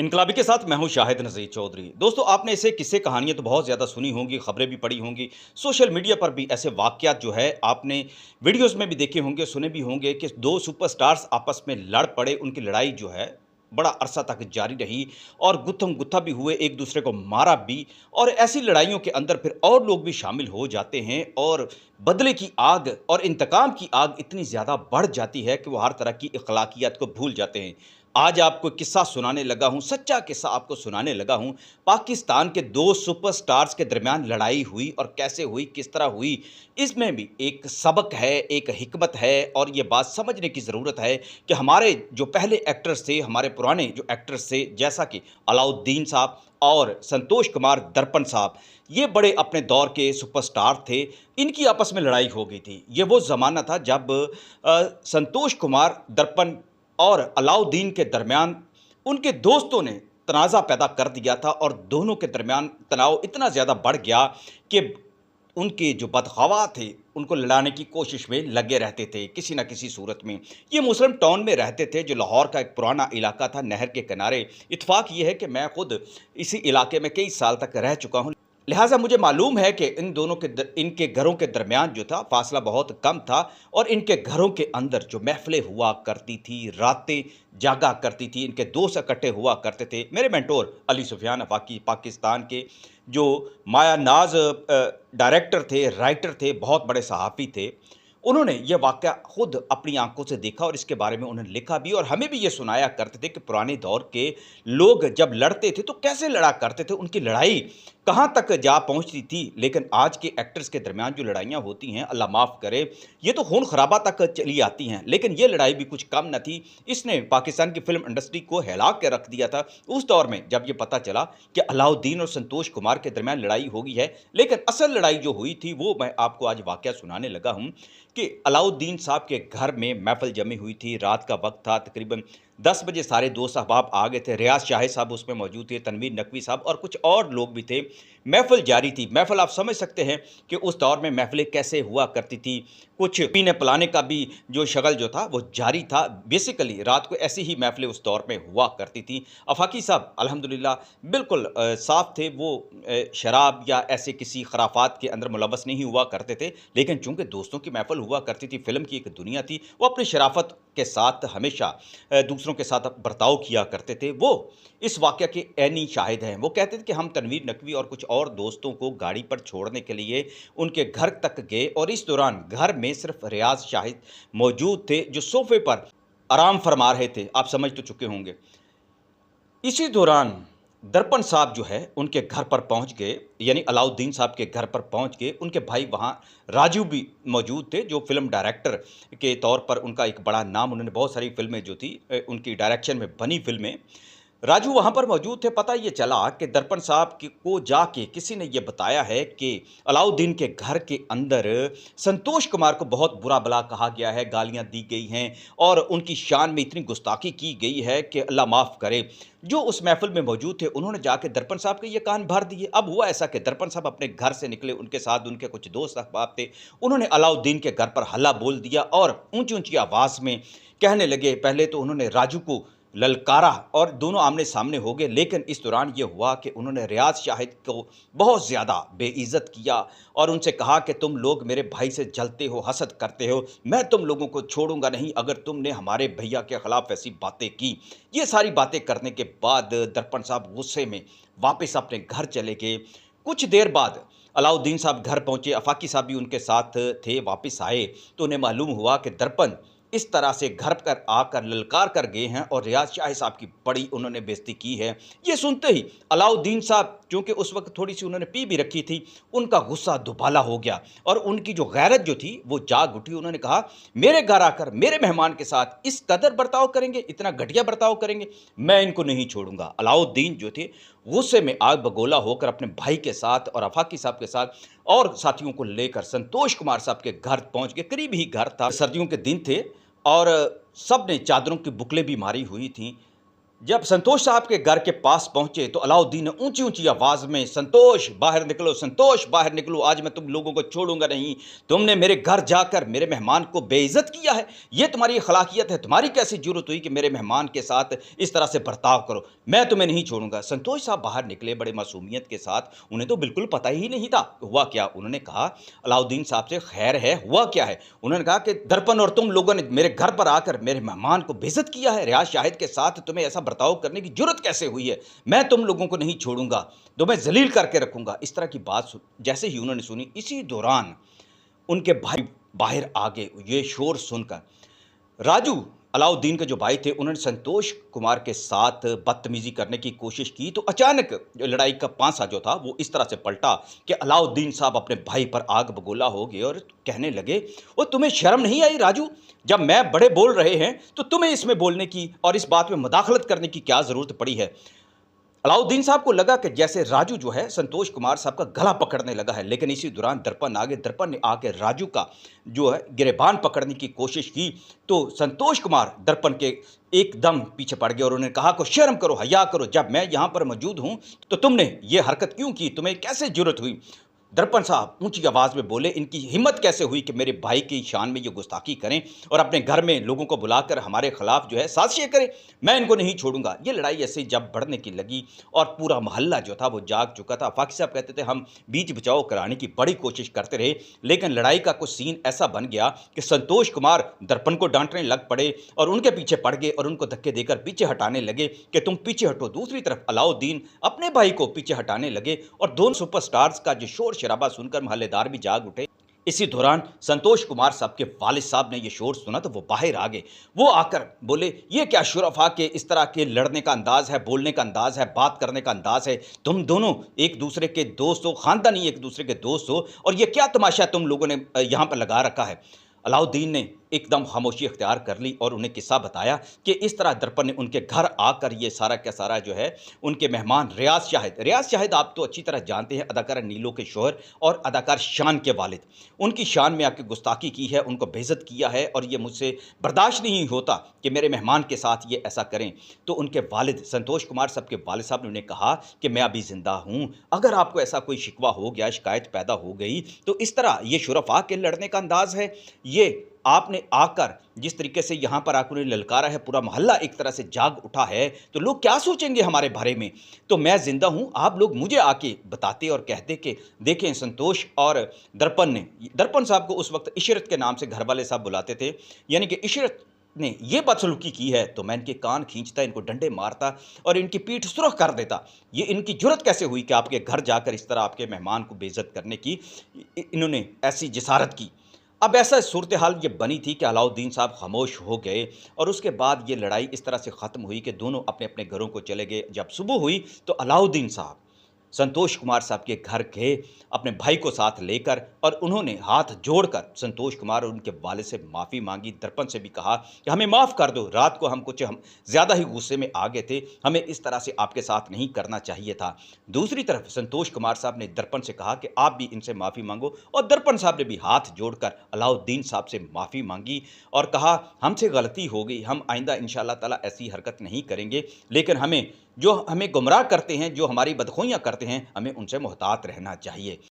इनकलाबी के साथ मैं हूं शाहिद नज़ीर चौधरी। दोस्तों, आपने ऐसे किस्से कहानियां तो बहुत ज़्यादा सुनी होंगी, खबरें भी पढ़ी होंगी। सोशल मीडिया पर भी ऐसे वाक़यात जो है आपने वीडियोज़ में भी देखे होंगे, सुने भी होंगे कि 2 सुपरस्टार्स आपस में लड़ पड़े। उनकी लड़ाई जो है बड़ा अरसा तक जारी रही और गुत्थम-गुत्था भी हुए, एक-दूसरे को मारा भी। और ऐसी लड़ाइयों के अंदर फिर और लोग भी शामिल हो जाते हैं और बदले की आग और इंतकाम की आग इतनी ज़्यादा बढ़ जाती है कि वो हर तरह की अखलाकियात को भूल जाते हैं। आज आपको किस्सा सुनाने लगा हूँ, सच्चा किस्सा आपको सुनाने लगा हूँ। पाकिस्तान के 2 सुपरस्टार्स के दरमियान लड़ाई हुई और कैसे हुई, किस तरह हुई, इसमें भी एक सबक है, एक हिकमत है और ये बात समझने की ज़रूरत है कि हमारे जो पहले एक्टर्स थे, हमारे पुराने जो एक्टर्स थे, जैसा कि अलाउद्दीन साहब और संतोष कुमार दर्पण साहब, ये बड़े अपने दौर के सुपरस्टार थे। इनकी आपस में लड़ाई हो गई थी। ये वो ज़माना था जब संतोष कुमार दर्पण और अलाउद्दीन के दरमियान उनके दोस्तों ने तनाज़ा पैदा कर दिया था और दोनों के दरमियान तनाव इतना ज़्यादा बढ़ गया कि उनके जो बदख़वाह थे, उनको लड़ाने की कोशिश में लगे रहते थे, किसी न किसी सूरत में। ये मुस्लिम टाउन में रहते थे, जो लाहौर का एक पुराना इलाका था, नहर के किनारे। इत्तेफ़ाक ये है कि मैं खुद इसी इलाके में कई साल तक रह चुका हूँ। लिहाज़ा मुझे मालूम है कि इनके घरों के दरमियान जो था फ़ासला बहुत कम था और इनके घरों के अंदर जो महफ़िलें हुआ करती थी, रातें जागा करती थी, इनके दोस्त इकट्ठे हुआ करते थे। मेरे मेंटोर अली सुफ़ियान अफ़ाकी पाकिस्तान के जो माया नाज़ डायरेक्टर थे, राइटर थे, बहुत बड़े सहाफ़ी थे। उन्होंने ये वाक़या खुद अपनी आँखों से देखा और इसके बारे में उन्होंने लिखा भी और हमें भी ये सुनाया करते थे कि पुराने दौर के लोग जब लड़ते थे तो कैसे लड़ा करते थे, उनकी लड़ाई कहाँ तक जा पहुँचती थी। लेकिन आज के एक्टर्स के दरमियान जो लड़ाइयाँ होती हैं, अल्लाह माफ़ करे, ये तो खून-खराबा तक चली आती हैं। लेकिन ये लड़ाई भी कुछ कम न थी। इसने पाकिस्तान की फ़िल्म इंडस्ट्री को हिला के रख दिया था। उस दौर में जब ये पता चला कि अलाउद्दीन और संतोष कुमार के दरमियान लड़ाई हो गई है, लेकिन असल लड़ाई जो हुई थी वो मैं आपको आज वाक़या सुनाने लगा हूँ कि अलाउद्दीन साहब के घर में महफ़िल जमी हुई थी। रात का वक़्त था, तकरीबन 10 बजे सारे दोस्त अहबाब आ गए थे। रियाज़ शाहिद साहब उसमें मौजूद थे, तनवीर नकवी साहब और कुछ और लोग भी थे। महफ़िल जारी थी। महफ़िल आप समझ सकते हैं कि उस दौर में महफ़िलें कैसे हुआ करती थी। कुछ पीने-पिलाने का भी जो शगल जो था वो जारी था। बेसिकली रात को ऐसी ही महफ़िलें उस दौर में हुआ करती थी। अफ़ाकी साहब अल्हम्दुलिल्लाह बिल्कुल साफ़ थे। वो शराब या ऐसे किसी खराफ़ात के अंदर मुलव्वस नहीं हुआ करते थे। लेकिन चूँकि दोस्तों की महफ़िल हुआ करती थी, फ़िल्म की एक दुनिया थी, वो अपनी शराफ़त के साथ हमेशा दूसरों के साथ बर्ताव किया करते थे। वो इस वाक़या के ऐनी शाहिद हैं। वो कहते थे कि हम तनवीर नकवी और कुछ और दोस्तों को गाड़ी पर छोड़ने के लिए उनके घर तक गए और इस दौरान घर में सिर्फ़ रियाज़ शाहिद मौजूद थे, जो सोफ़े पर आराम फ़रमा रहे थे। आप समझ तो चुके होंगे। इसी दौरान दर्पण साहब जो है उनके घर पर पहुंच गए, यानी अलाउद्दीन साहब के घर पर पहुंच गए। उनके भाई वहां राजू भी मौजूद थे, जो फिल्म डायरेक्टर के तौर पर उनका एक बड़ा नाम, उन्होंने बहुत सारी फिल्में जो थी उनकी डायरेक्शन में बनी फिल्में। राजू वहाँ पर मौजूद थे। पता ये चला कि दर्पण साहब को जाके किसी ने ये बताया है कि अलाउद्दीन के घर के अंदर संतोष कुमार को बहुत बुरा भला कहा गया है, गालियाँ दी गई हैं और उनकी शान में इतनी गुस्ताखी की गई है कि अल्लाह माफ़ करे। जो उस महफ़िल में मौजूद थे, उन्होंने जाके दर्पण साहब के ये कान भर दिए। अब हुआ ऐसा कि दर्पण साहब अपने घर से निकले, उनके साथ उनके कुछ दोस्त अहबाब थे। उन्होंने अलाउद्दीन के घर पर हल्ला बोल दिया और ऊँची-ऊँची आवाज़ में कहने लगे। पहले तो उन्होंने राजू को ललकारा और दोनों आमने-सामने हो गए, लेकिन इस दौरान ये हुआ कि उन्होंने रियाज़ शाहिद को बहुत ज़्यादा बेइज़्ज़त किया और उनसे कहा कि तुम लोग मेरे भाई से जलते हो, हसद करते हो, मैं तुम लोगों को छोड़ूँगा नहीं अगर तुमने हमारे भैया के खिलाफ़ ऐसी बातें की। ये सारी बातें करने के बाद दर्पण साहब गुस्से में वापस अपने घर चले गए। कुछ देर बाद अलाउद्दीन साहब घर पहुँचे, अफ़ाकी साहब भी उनके साथ थे, वापस आए तो उन्हें मालूम हुआ कि दर्पण इस तरह से घर पर आकर ललकार कर गए हैं और रियाज़ शाह साहब की बड़ी उन्होंने बेइज़्ज़ती की है। ये सुनते ही अलाउद्दीन साहब, चूँकि उस वक़्त थोड़ी-सी उन्होंने पी भी रखी थी, उनका गुस्सा दुबाला हो गया और उनकी जो गैरत जो थी वो जाग उठी। उन्होंने कहा, मेरे घर आकर मेरे मेहमान के साथ इस कदर बर्ताव करेंगे, इतना घटिया बर्ताव करेंगे, मैं इनको नहीं छोड़ूँगा। अलाउद्दीन जो थे गुस्से में आग बगोला होकर अपने भाई के साथ और अफ़ाकी साहब के साथ और साथियों को लेकर संतोष कुमार साहब के घर पहुँच गए। करीब ही घर था, सर्दियों के दिन थे और सब ने चादरों की बुकलें भी मारी हुई थीं। जब संतोष साहब के घर के पास पहुंचे तो अलाउद्दीन ने ऊंची ऊंची आवाज में, संतोष बाहर निकलो, संतोष बाहर निकलो, आज मैं तुम लोगों को छोड़ूंगा नहीं। तुमने मेरे घर जाकर मेरे मेहमान को बेइज्जत किया है, ये तुम्हारी अखलाकियत है, तुम्हारी कैसी जरूरत हुई कि मेरे मेहमान के साथ इस तरह से बर्ताव करो, मैं तुम्हें नहीं छोड़ूंगा। संतोष साहब बाहर निकले बड़े मासूमियत के साथ, उन्हें तो बिल्कुल पता ही नहीं था हुआ क्या। उन्होंने कहा अलाउद्दीन साहब से, खैर है, हुआ क्या है? उन्होंने कहा कि दर्पण और तुम लोगों ने मेरे घर पर आकर मेरे मेहमान को बेइज्जत किया है, रियाज शाहिद के साथ तुम्हें ऐसा बर्ताव करने की जरूरत कैसे हुई है? मैं तुम लोगों को नहीं छोड़ूंगा, तुम्हें जलील करके रखूंगा। इस तरह की बात जैसे ही उन्होंने सुनी, इसी दौरान उनके भाई बाहर आ गए। ये शोर सुनकर राजू, अलाउद्दीन के जो भाई थे, उन्होंने संतोष कुमार के साथ बदतमीजी करने की कोशिश की तो अचानक जो लड़ाई का पांसा जो था वो इस तरह से पलटा कि अलाउद्दीन साहब अपने भाई पर आग बगोला हो गए और कहने लगे, वो तुम्हें शर्म नहीं आई राजू? जब मैं बड़े बोल रहे हैं तो तुम्हें इसमें बोलने की और इस बात में मुदाखलत करने की क्या जरूरत पड़ी है? अलाउद्दीन साहब को लगा कि जैसे राजू जो है संतोष कुमार साहब का गला पकड़ने लगा है, लेकिन इसी दौरान दर्पण आ गए। दर्पण ने आके राजू का जो है गिरेबान पकड़ने की कोशिश की तो संतोष कुमार दर्पण के एकदम पीछे पड़ गए और उन्होंने कहा को शर्म करो, हया करो, जब मैं यहाँ पर मौजूद हूँ तो तुमने ये हरकत क्यों की? तुम्हें कैसे जरूरत हुई? दर्पण साहब ऊंची आवाज में बोले, इनकी हिम्मत कैसे हुई कि मेरे भाई की शान में ये गुस्ताखी करें और अपने घर में लोगों को बुलाकर हमारे खिलाफ जो है साजिशें करें? मैं इनको नहीं छोड़ूंगा। ये लड़ाई ऐसे जब बढ़ने की लगी और पूरा मोहल्ला जो था वो जाग चुका था। फाकी साहब कहते थे हम बीच बचाव कराने की बड़ी कोशिश करते रहे, लेकिन लड़ाई का कुछ सीन ऐसा बन गया कि संतोष कुमार दर्पण को डांटने लग पड़े और उनके पीछे पड़ गए और उनको धक्के देकर पीछे हटाने लगे कि तुम पीछे हटो। दूसरी तरफ अलाउद्दीन अपने भाई को पीछे हटाने लगे और दोनों सुपरस्टार्स का जो शोर शराबा सुनकर मोहल्लेदार भी जाग उठे। इसी दौरान संतोष कुमार साहब के वालिद साहब ने यह शोर सुना तो वो बाहर आ गए। वो आकर बोले, ये क्या शुरफा के इस तरह के लड़ने का अंदाज है, बोलने का अंदाज है, बात करने का अंदाज है? तुम दोनों एक दूसरे के दोस्त हो, खानदानी एक दूसरे के दोस्त हो, और ये क्या तमाशा तुम लोगों ने यहाँ पर लगा रखा है? अलाउद्दीन ने एकदम खामोशी अख्तियार कर ली और उन्हें किस्सा बताया कि इस तरह दर्पण ने उनके घर आकर ये सारा का सारा जो है उनके मेहमान रियाज शाहिद आप तो अच्छी तरह जानते हैं, अदाकारा नीलो के शोहर और अदाकार शान के वालिद, उनकी शान में आके गुस्ताखी की है, उनको बेइज्जत किया है और ये मुझसे बर्दाश्त नहीं होता कि मेरे मेहमान के साथ ये ऐसा करें। तो उनके वालिद संतोष कुमार साहब के वालिद साहब ने उन्हें कहा कि मैं अभी जिंदा हूँ, अगर आपको ऐसा कोई शिकवा हो गया, शिकायत पैदा हो गई तो इस तरह ये शुरफा के लड़ने का अंदाज है? ये आपने आकर जिस तरीके से यहाँ पर आकर उन्हें ललकारा है, पूरा मोहल्ला एक तरह से जाग उठा है, तो लोग क्या सोचेंगे हमारे बारे में? तो मैं जिंदा हूँ, आप लोग मुझे आके बताते और कहते कि देखें संतोष और दर्पण साहब को उस वक्त इशरत के नाम से घर वाले साहब बुलाते थे, यानी कि इशरत ने ये बदसलूकी की है तो मैं इनके कान खींचता, इनको डंडे मारता और इनकी पीठ सुरख कर देता। ये इनकी जुर्रत कैसे हुई कि आपके घर जाकर इस तरह आपके मेहमान को बेइज्जत करने की इन्होंने ऐसी जिसारत की? अब ऐसा सूरत हाल ये बनी थी कि अलाउद्दीन साहब खामोश हो गए और उसके बाद ये लड़ाई इस तरह से ख़त्म हुई कि दोनों अपने अपने घरों को चले गए। जब सुबह हुई तो अलाउद्दीन साहब संतोष कुमार साहब के घर गए अपने भाई को साथ लेकर और उन्होंने हाथ जोड़कर संतोष कुमार और उनके वालिद से माफ़ी मांगी। दर्पण से भी कहा कि हमें माफ़ कर दो, रात को हम ज़्यादा ही गुस्से में आ गए थे, हमें इस तरह से आपके साथ नहीं करना चाहिए था। दूसरी तरफ संतोष कुमार साहब ने दर्पण से कहा कि आप भी इनसे माफ़ी मांगो और दर्पण साहब ने भी हाथ जोड़कर अलाउद्दीन साहब से माफ़ी मांगी और कहा हमसे गलती हो गई, हम आइंदा इंशाअल्लाह ताला ऐसी हरकत नहीं करेंगे, लेकिन हमें जो हमें गुमराह करते हैं, जो हमारी बदखोइयाँ करते हैं, हमें उनसे मुहतात रहना चाहिए।